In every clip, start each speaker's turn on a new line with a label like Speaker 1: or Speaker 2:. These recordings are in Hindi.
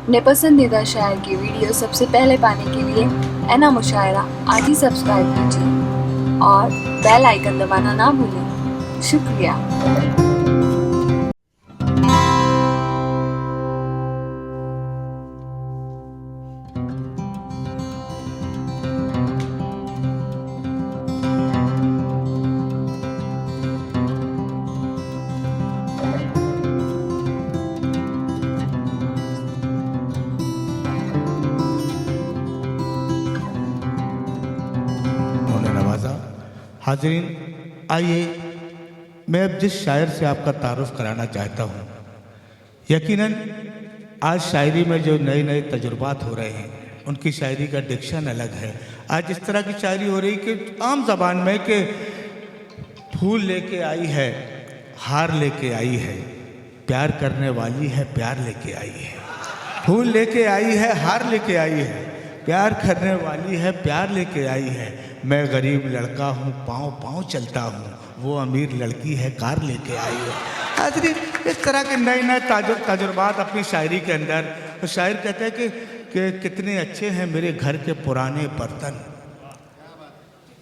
Speaker 1: अपने पसंदीदा शायर की वीडियो सबसे पहले पाने के लिए एना मुशायरा आज ही सब्सक्राइब कीजिए और बेल आइकन दबाना ना भूलें। शुक्रिया।
Speaker 2: हाज़रीन, आइए मैं अब जिस शायर से आपका तारुफ कराना चाहता हूँ, यकीनन आज शायरी में जो नए नए तजुर्बात हो रहे हैं उनकी शायरी का डिक्शन अलग है। आज इस तरह की शायरी हो रही कि आम ज़बान में कि फूल लेके आई है, हार लेके आई है, प्यार करने वाली है, प्यार लेके आई है। फूल लेके आई है, हार लेके आई है, प्यार करने वाली है, प्यार लेके आई है। मैं गरीब लड़का हूँ, पाँव पाँव चलता हूँ, वो अमीर लड़की है, कार लेके आई है। हाज़रीन, इस तरह के नए नए तजुर्बात अपनी शायरी के अंदर। तो शायर कहते हैं कि कितने अच्छे हैं मेरे घर के पुराने बर्तन,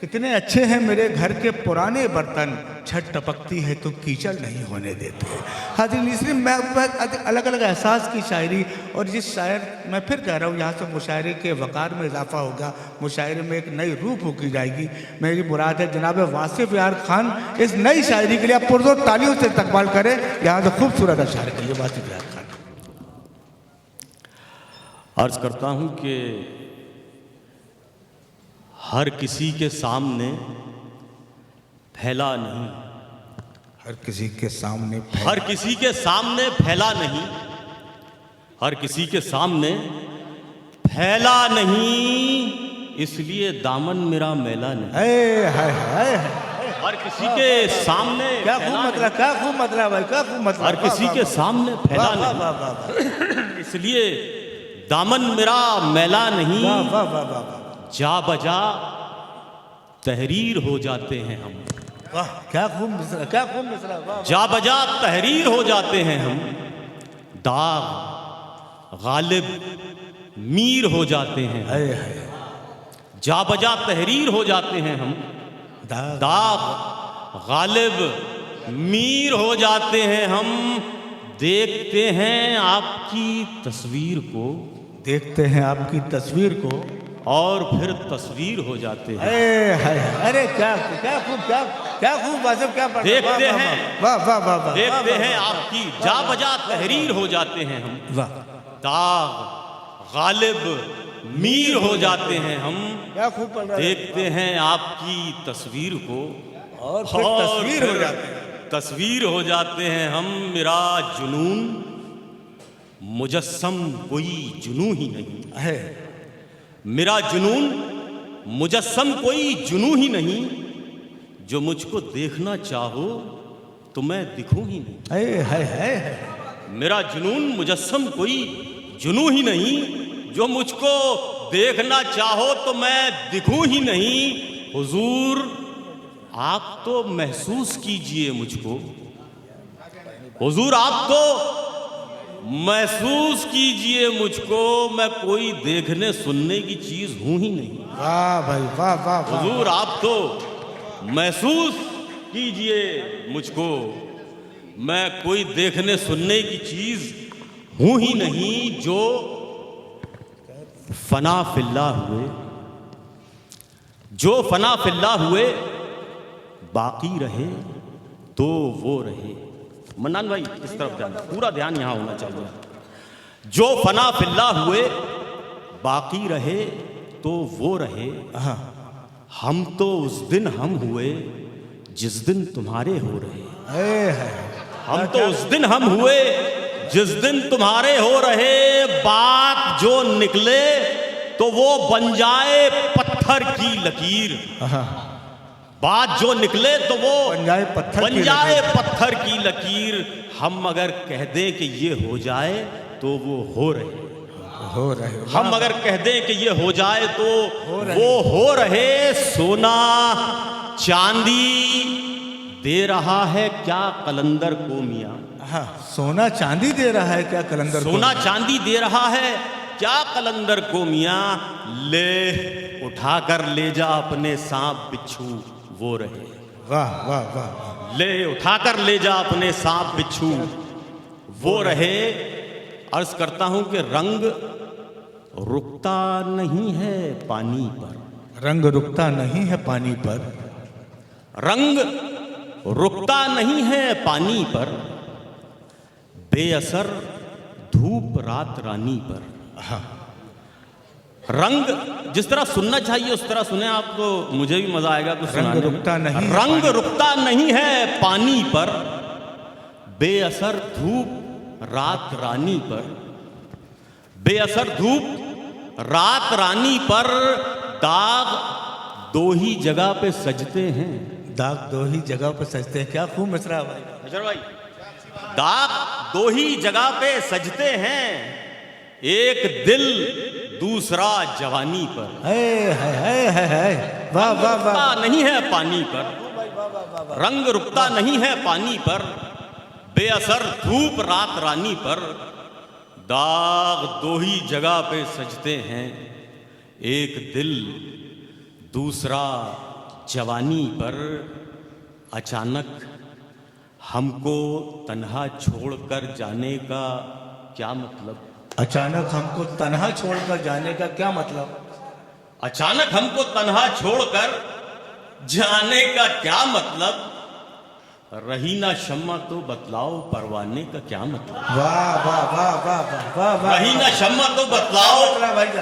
Speaker 2: कितने अच्छे हैं मेरे घर के पुराने बर्तन, छत टपकती है तो कीचड़ नहीं होने देते। हाज़रीन, इसलिए मैं अलग अलग एहसास की शायरी, और जिस शायर मैं फिर कह रहा हूँ यहाँ से मुशायरे के वक़ार में इजाफा होगा, मुशायरे में एक नई रूह फूकी जाएगी। मेरी मुराद है जनाब वासिफ यार खान इस नई शायरी के लिए आप पुरज़ोर तालियों से इस्तकबाल करें। यहाँ से खूबसूरत अशार के लिए वासिफ यार खान।
Speaker 3: अर्ज़ करता हूँ कि हर किसी के सामने फैला नहीं,
Speaker 2: हर किसी के सामने
Speaker 3: हर किसी के सामने फैला नहीं, हर किसी के सामने फैला नहीं, इसलिए दामन मेरा मैला नहीं। हर किसी के सामने
Speaker 2: क्या खूब मतलब, क्या खूब मतलब भाई, क्या खूब मतलब।
Speaker 3: हर किसी के सामने फैला नहीं, इसलिए दामन मेरा मैला नहीं। जा बजा तहरीर हो जाते हैं हम।
Speaker 2: वाह, क्या खूब मिसरा, क्या खूब मिसरा।
Speaker 3: जा बजा तहरीर हो जाते हैं हम, दाग गालिब मीर हो जाते हैं। जा बजा तहरीर हो जाते हैं हम, दाग गालिब मीर हो जाते हैं हम। देखते हैं आपकी तस्वीर को,
Speaker 2: देखते हैं आपकी तस्वीर को,
Speaker 3: और फिर तस्वीर हो जाते हैं।
Speaker 2: अरे क्या क्या खूब, क्या खूब वासिफ, क्या
Speaker 3: देखते हैं,
Speaker 2: वाह वाह वाह वाह,
Speaker 3: देखते हैं आपकी जा बजा तहरीर हो जाते हैं हम,
Speaker 2: वाह,
Speaker 3: दाग गालिब मीर हो जाते हैं हम।
Speaker 2: क्या खूब पढ़ रहा है।
Speaker 3: देखते हैं आपकी तस्वीर को,
Speaker 2: और फिर तस्वीर हो जाते हैं,
Speaker 3: तस्वीर हो जाते हैं हम। मेरा जुनून मुजस्सम कोई जुनून ही नहीं
Speaker 2: है,
Speaker 3: मेरा जुनून मुजस्सम कोई जुनून ही नहीं, जो मुझको देखना चाहो तो मैं दिखूं ही नहीं।
Speaker 2: है।
Speaker 3: मेरा जुनून मुजस्सम कोई जुनून ही नहीं, जो मुझको देखना चाहो तो मैं दिखूं ही नहीं। हुजूर आप तो महसूस कीजिए मुझको, हुजूर आप तो महसूस कीजिए मुझको, मैं कोई देखने सुनने की चीज हूं ही नहीं।
Speaker 2: वाह भाई, वाह वाह।
Speaker 3: हुजूर आप तो महसूस कीजिए मुझको, मैं कोई देखने सुनने की चीज हूं ही नहीं। जो फना फिल्ला हुए, जो फना फिल्ला हुए, बाकी रहे तो वो रहे। मन्नान भाई इस तरफ ध्यान, पूरा ध्यान यहाँ होना चाहिए। जो फना फिल्ला हुए, बाकी रहे तो वो रहे। हम तो उस दिन हम हुए जिस दिन तुम्हारे हो रहे। हम तो उस दिन हम हुए जिस दिन तुम्हारे हो रहे। बात जो निकले तो वो बन जाए पत्थर की लकीर। बात जो निकले तो वो बन जाए पत्थर की लकीर। हम अगर कह दें कि ये हो जाए तो वो हो रहे। हम अगर कह दें कि ये हो जाए तो वो हो रहे। सोना चांदी दे रहा है क्या कलंदर को मियाँ।
Speaker 2: हाँ, सोना चांदी दे रहा है क्या कलंदर को?
Speaker 3: सोना चांदी दे रहा है क्या कलंदर को मियाँ, ले उठाकर ले जा अपने सांप बिच्छू वो रहे।
Speaker 2: वाह वाह वाह वाह।
Speaker 3: ले उठाकर ले जा अपने सांप बिच्छू वो रहे। अर्ज करता हूं कि रंग रुकता नहीं है पानी पर,
Speaker 2: रंग रुकता नहीं है पानी पर,
Speaker 3: रंग रुकता नहीं है पानी पर, बेअसर धूप रात रानी पर।
Speaker 2: हाँ,
Speaker 3: रंग जिस तरह सुनना चाहिए उस तरह सुने आप, तो मुझे भी मजा आएगा कुछ
Speaker 2: रंग
Speaker 3: सुनाने में।
Speaker 2: रुकता नहीं है
Speaker 3: रंग
Speaker 2: पानी
Speaker 3: रुकता नहीं है पानी पर, बेअसर धूप रात रानी पर, बेअसर धूप रात रानी पर, दाग दो ही जगह पे सजते हैं।
Speaker 2: दाग दो ही जगह पर सजते हैं। क्या खूब मिसरा भाई।
Speaker 3: अजर भाई, दाग दो ही जगह पे सजते हैं, एक दिल दूसरा जवानी पर।
Speaker 2: है वाह वाह
Speaker 3: रुकता
Speaker 2: वाह।
Speaker 3: नहीं है पानी पर, रंग रुकता नहीं है पानी पर, बेअसर धूप रात रानी पर, दाग दो ही जगह पे सजते हैं, एक दिल दूसरा जवानी पर। अचानक हमको तन्हा छोड़कर जाने का क्या मतलब।
Speaker 2: अचानक हमको तन्हा छोड़कर जाने का क्या मतलब।
Speaker 3: अचानक हमको तन्हा छोड़कर जाने का क्या मतलब, रही ना शम्मा तो बतलाओ परवाने का क्या मतलब।
Speaker 2: वाह वाह वाह वाह वाह वाह वाह।
Speaker 3: रही ना शम्मा तो बतलाओ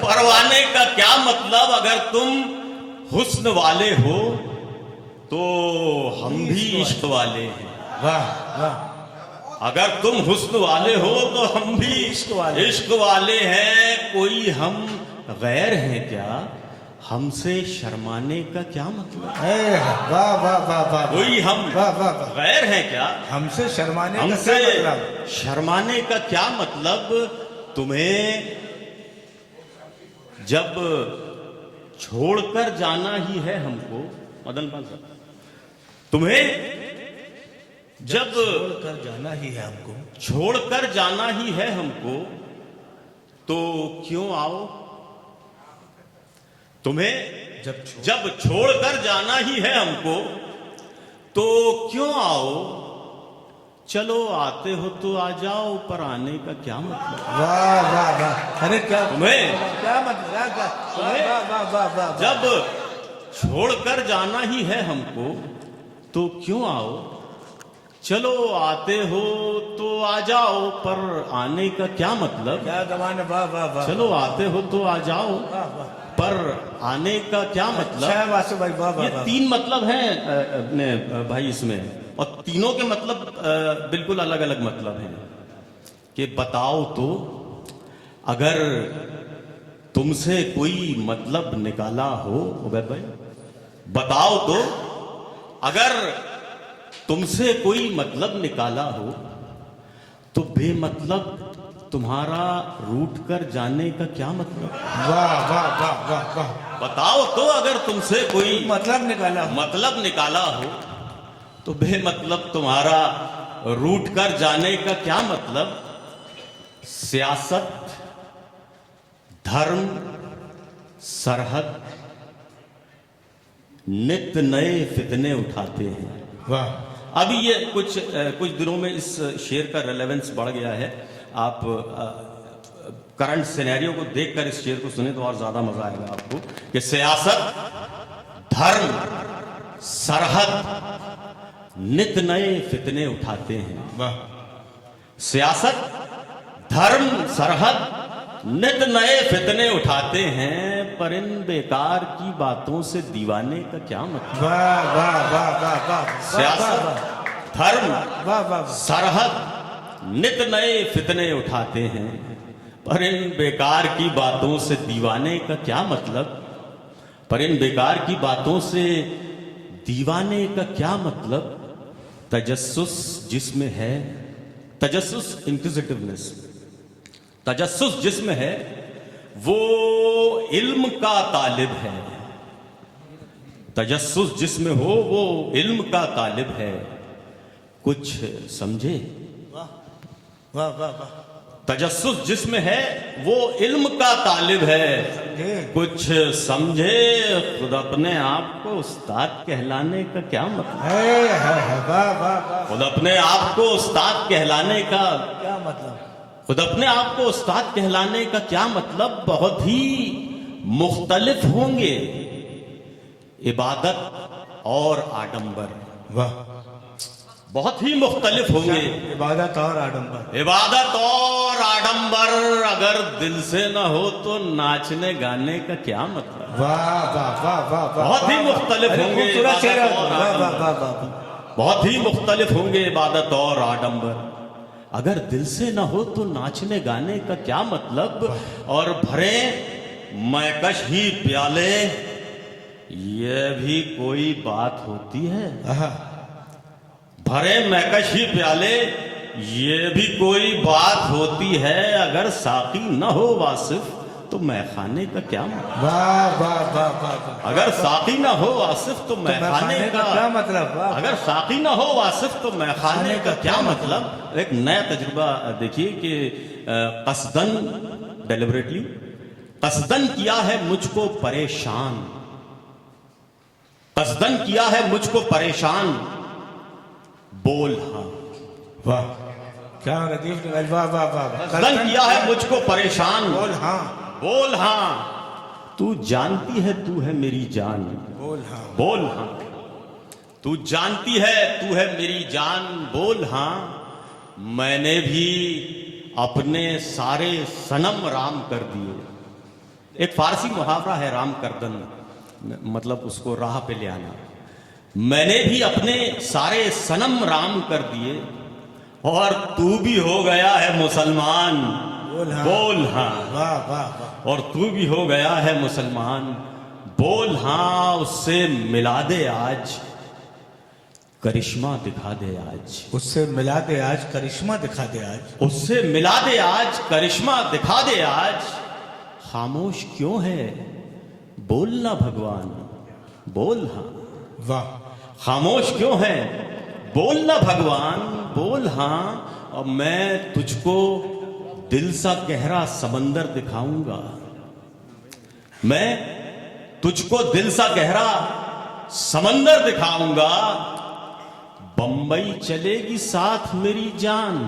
Speaker 3: परवाने का क्या मतलब, अगर तुम हुस्न वाले हो तो हम भी इश्क वाले हैं।
Speaker 2: वाह वाह।
Speaker 3: अगर तुम हुस्न वाले हो तो हम भी इश्क वाले हैं। कोई हम गैर हैं क्या, हमसे शर्माने का क्या मतलब।
Speaker 2: वाह वाह वाह वाह।
Speaker 3: कोई हम
Speaker 2: वाह वाह वाह।
Speaker 3: गैर हैं क्या,
Speaker 2: हमसे शर्माने का
Speaker 3: हमसे
Speaker 2: क्या मतलब।
Speaker 3: शर्माने का क्या मतलब। तुम्हें जब छोड़कर जाना ही है हमको, मदन पाल साहब, तुम्हें जब
Speaker 2: छोड़कर जाना ही है हमको,
Speaker 3: छोड़कर जाना ही है हमको, तो क्यों आओ। तुम्हें जब छोड़कर जाना ही है हमको, तो क्यों आओ। चलो आते हो तो आ जाओ, पर आने का क्या मतलब।
Speaker 2: वाह वाह वाह। अरे क्या
Speaker 3: तुम्हें
Speaker 2: क्या मतलब। वाह वाह वाह वाह।
Speaker 3: जब छोड़कर जाना ही है हमको, तो क्यों आओ। चलो आते हो तो आ जाओ, पर आने का क्या मतलब।
Speaker 2: क्या जमाने। वाह वाह वाह।
Speaker 3: चलो आते हो तो आ जाओ,
Speaker 2: वाह वाह।
Speaker 3: पर आने का क्या मतलब।
Speaker 2: अच्छा वासु भाई। वाह वाह
Speaker 3: ये
Speaker 2: वाह।
Speaker 3: तीन मतलब हैं अपने भाई इसमें, और तीनों के मतलब बिल्कुल अलग अलग मतलब हैं। कि बताओ तो अगर तुमसे कोई मतलब निकाला हो, उबैद भाई बताओ तो अगर तुमसे कोई मतलब निकाला हो, तो बेमतलब तुम्हारा रूठ कर जाने का क्या मतलब।
Speaker 2: वाह वाह वाह वाह वाह।
Speaker 3: बताओ तो अगर तुमसे कोई
Speaker 2: मतलब
Speaker 3: निकाला हो, तो बेमतलब तुम्हारा रूठ कर जाने का क्या मतलब। सियासत, धर्म, सरहद, नित्य नए फितने उठाते हैं।
Speaker 2: वाह।
Speaker 3: अभी ये कुछ दिनों में इस शेर का रेलेवेंस बढ़ गया है। आप करंट सिनेरियो को देखकर इस शेर को सुने तो और ज्यादा मजा आएगा आपको। कि सियासत, धर्म, सरहद, नित नए फितने उठाते हैं।
Speaker 2: वाह।
Speaker 3: सियासत, धर्म, सरहद, नित नए फितने उठाते हैं, पर इन बेकार की बातों से दीवाने का क्या मतलब।
Speaker 2: वाह वाह वाह वाह वाह।
Speaker 3: सियासत, धर्म,
Speaker 2: वाह वाह।
Speaker 3: सरहद, नित नए फितने उठाते हैं, पर इन बेकार की बातों से दीवाने का क्या मतलब। पर इन बेकार की बातों से दीवाने का क्या मतलब। तजस्सुस जिसमें है, तजस्सुस इंक्विजिटिवनेस, तजस्सुस जिसमें है वो इल्म का तालिब है। तजस्सुस जिसमें हो वो इल्म का तालिब है, कुछ समझे।
Speaker 2: वाह वाह वाह।
Speaker 3: तजस्सुस जिसमें है वो इल्म का तालिब है, कुछ समझे। खुद अपने आप को उस्ताद कहलाने का क्या मतलब
Speaker 2: है। वाह वाह वाह।
Speaker 3: खुद अपने आप को उस्ताद कहलाने का
Speaker 2: क्या मतलब?
Speaker 3: खुद अपने आप को उस्ताद कहलाने का क्या मतलब। बहुत ही मुख्तलिफ होंगे इबादत और आडंबर।
Speaker 2: वाह।
Speaker 3: बहुत ही मुख्तलिफ होंगे
Speaker 2: इबादत और आडंबर।
Speaker 3: इबादत और आडंबर। अगर दिल से ना हो तो नाचने गाने का क्या मतलब।
Speaker 2: वाह वाह वाह वाह।
Speaker 3: बहुत ही मुख्तलिफ होंगे
Speaker 2: खूबसूरत शेर है।
Speaker 3: इबादत और
Speaker 2: वाह वाह
Speaker 3: आडंबर।
Speaker 2: वाह वाह।
Speaker 3: बहुत ही मुख्तलिफ होंगे इबादत और आडंबर। अगर दिल से ना हो तो नाचने गाने का क्या मतलब। और भरे मैकश ही प्याले, ये भी कोई बात होती है।
Speaker 2: आहा।
Speaker 3: भरे मैकश ही प्याले, ये भी कोई बात होती है। अगर साकी न हो वासिफ तो मैखाने का क्या मतलब।
Speaker 2: वाह वाह वाह वाह।
Speaker 3: अगर साकी न हो वासिफ तो मैखाने का
Speaker 2: क्या मतलब। वाह।
Speaker 3: अगर साकी न हो वासिफ तो मैखाने का क्या मतलब। एक नया तजुर्बा देखिए कि कसदन, डेलिबरेटली कसदन किया है मुझको परेशान, कसदन किया है मुझको परेशान, बोल हाँ।
Speaker 2: वाह क्या लतीफ निगाह। वाह वाह वाह।
Speaker 3: कसदन किया है मुझको परेशान,
Speaker 2: बोल हाँ।
Speaker 3: बोल हाँ। तू जानती है तू है मेरी जान,
Speaker 2: बोल हाँ।
Speaker 3: बोल हाँ। तू जानती है तू है मेरी जान, बोल हाँ। मैंने भी अपने सारे सनम राम कर दिए। एक फारसी मुहावरा है राम करदन, मतलब उसको राह पे ले आना। मैंने भी अपने सारे सनम राम कर दिए और तू भी हो गया है मुसलमान,
Speaker 2: बोल हाँ।
Speaker 3: बोल हाँ।
Speaker 2: वाह वाह वाह।
Speaker 3: और तू भी हो गया है मुसलमान, बोल हाँ। उससे मिला दे आज, करिश्मा दिखा दे आज।
Speaker 2: उससे मिला दे आज, करिश्मा दिखा दे आज।
Speaker 3: उससे मिला दे आज, करिश्मा दिखा दे आज। खामोश क्यों है बोलना भगवान, बोल हाँ।
Speaker 2: वाह।
Speaker 3: खामोश क्यों है बोलना भगवान, बोल हाँ। और मैं तुझको दिल सा गहरा समंदर दिखाऊंगा। मैं तुझको दिल सा गहरा समंदर दिखाऊंगा। बंबई चलेगी साथ मेरी जान,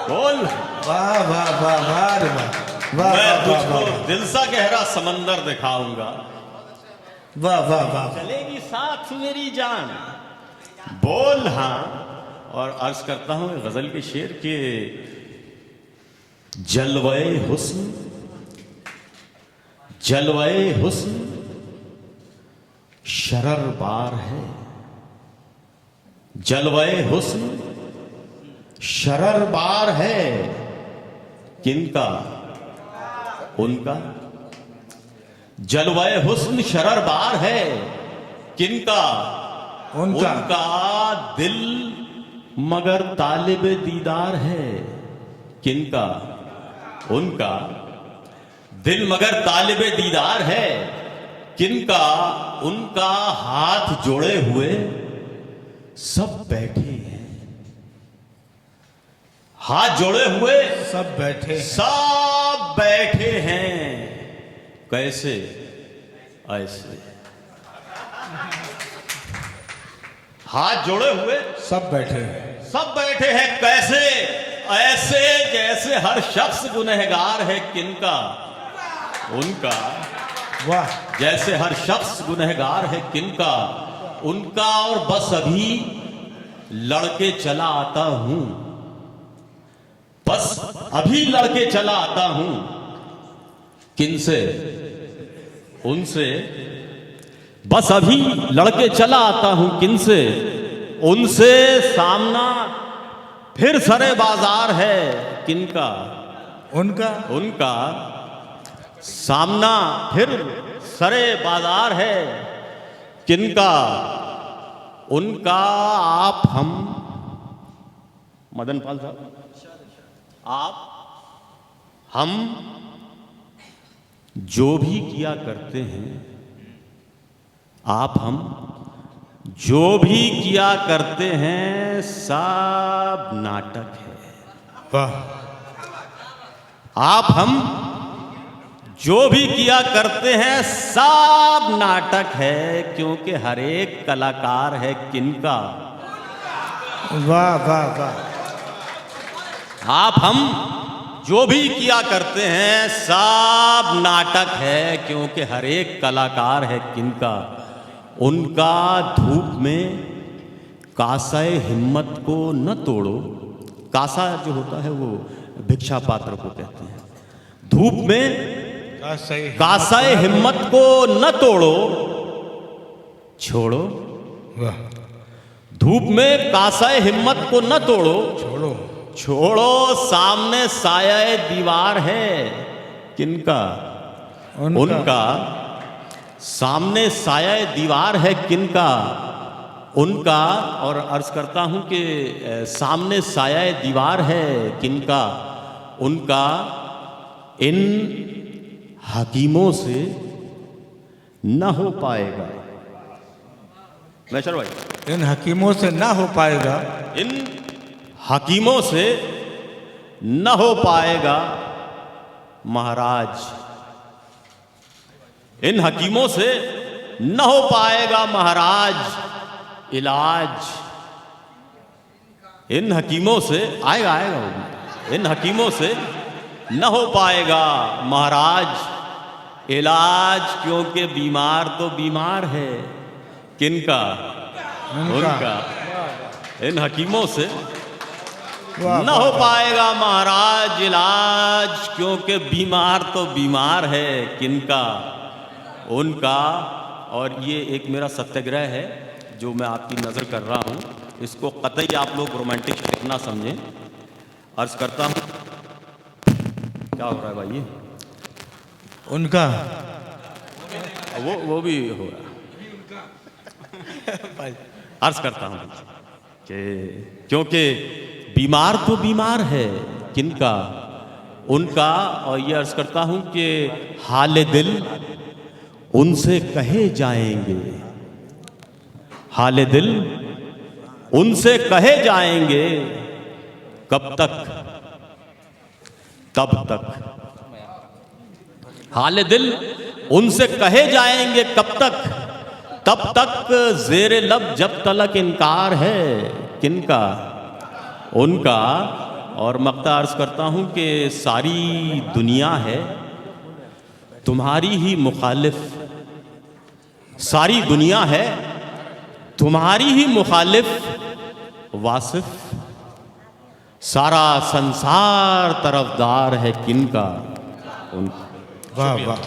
Speaker 3: बोल।
Speaker 2: वाह वाह वाह वाह रे वाह। वाह
Speaker 3: मैं
Speaker 2: वाह
Speaker 3: तुझको
Speaker 2: वाह
Speaker 3: दिल सा गहरा समंदर दिखाऊंगा।
Speaker 2: वाह वाह वाह।
Speaker 3: चलेगी साथ मेरी जान, बोल हाँ। और अर्ज करता हूं गजल के शेर के जलवे हुस्न, जलवे हुस्न शरर बार है। जलवे हुस्न शरर बार है, किनका उनका। जलवे हुस्न शरर बार है, किनका
Speaker 2: उनका।
Speaker 3: उनका। दिल मगर तालिब दीदार है, किनका उनका। दिल मगर तालिब दीदार है, किनका उनका। हाथ जोड़े हुए सब बैठे हैं, हाथ जोड़े हुए
Speaker 2: सब बैठे।
Speaker 3: सब बैठे हैं। कैसे ऐसे हाथ जोड़े हुए
Speaker 2: सब बैठे।
Speaker 3: सब बैठे हैं। कैसे ऐसे जैसे हर शख्स गुनहगार है, किनका उनका।
Speaker 2: वाह।
Speaker 3: जैसे हर शख्स गुनहगार है, किनका उनका। और बस अभी लड़के चला आता हूं, बस अभी लड़के चला आता हूं, किनसे उनसे। बस अभी लड़के चला आता हूं, किनसे उनसे। सामना फिर सरे बाजार है, किनका
Speaker 2: उनका।
Speaker 3: उनका। सामना फिर सरे बाजार है, किनका उनका। आप हम मदन पाल साहब, आप हम जो भी किया करते हैं आप हम जो भी किया करते हैं सब नाटक है।
Speaker 2: वाह।
Speaker 3: आप हम जो भी किया करते हैं सब नाटक है, क्योंकि हर एक कलाकार है किनका?
Speaker 2: वाह वाह वाह।
Speaker 3: आप हम जो भी किया करते हैं सब नाटक है, क्योंकि हर एक कलाकार है किनका? उनका धूप में कासाए हिम्मत को न तोड़ो। कासा जो होता है वो भिक्षा पात्र को कहते हैं। धूप में कासाए हिम्मत को न तोड़ो, छोड़ो।
Speaker 2: वाह।
Speaker 3: धूप में कासाए हिम्मत को न तोड़ो,
Speaker 2: छोड़ो।
Speaker 3: छोड़ो सामने साया दीवार है किनका? उनका। सामने साया दीवार है किनका? उनका। और अर्ज करता हूं कि सामने साया दीवार है किनका? उनका। इन हकीमों से न हो पाएगा। मैशर भाई,
Speaker 2: इन हकीमों से ना हो पाएगा।
Speaker 3: इन हकीमों से न हो पाएगा महाराज। इन हकीमों से न हो पाएगा महाराज इलाज। इन हकीमों से आएगा इन हकीमों से न हो पाएगा महाराज इलाज, क्योंकि बीमार तो बीमार है किनका? उनका। इन हकीमों से न हो पाएगा महाराज इलाज, क्योंकि बीमार तो बीमार है किनका? उनका। और ये एक मेरा सत्याग्रह है जो मैं आपकी नज़र कर रहा हूँ, इसको कतई आप लोग रोमांटिक ना समझें। अर्ज करता हूँ, क्या हो रहा है भाई? ये
Speaker 2: उनका।
Speaker 3: वो भी हो रहा है। अर्ज करता हूँ कि क्योंकि बीमार तो बीमार है किनका? उनका। और ये अर्ज करता हूँ कि हाल दिल उनसे कहे जाएंगे, हाल दिल उनसे कहे जाएंगे, कब तक? तब तक। हाल दिल उनसे कहे जाएंगे कब तक? तब तक जेरे लब जब तलक इनकार है किनका? उनका। और मक्ता अर्ज करता हूं कि सारी दुनिया है तुम्हारी ही मुखालिफ, सारी दुनिया है तुम्हारी ही मुखालिफ वासिफ, सारा संसार तरफदार है किनका? उनका।
Speaker 2: वाह वाह।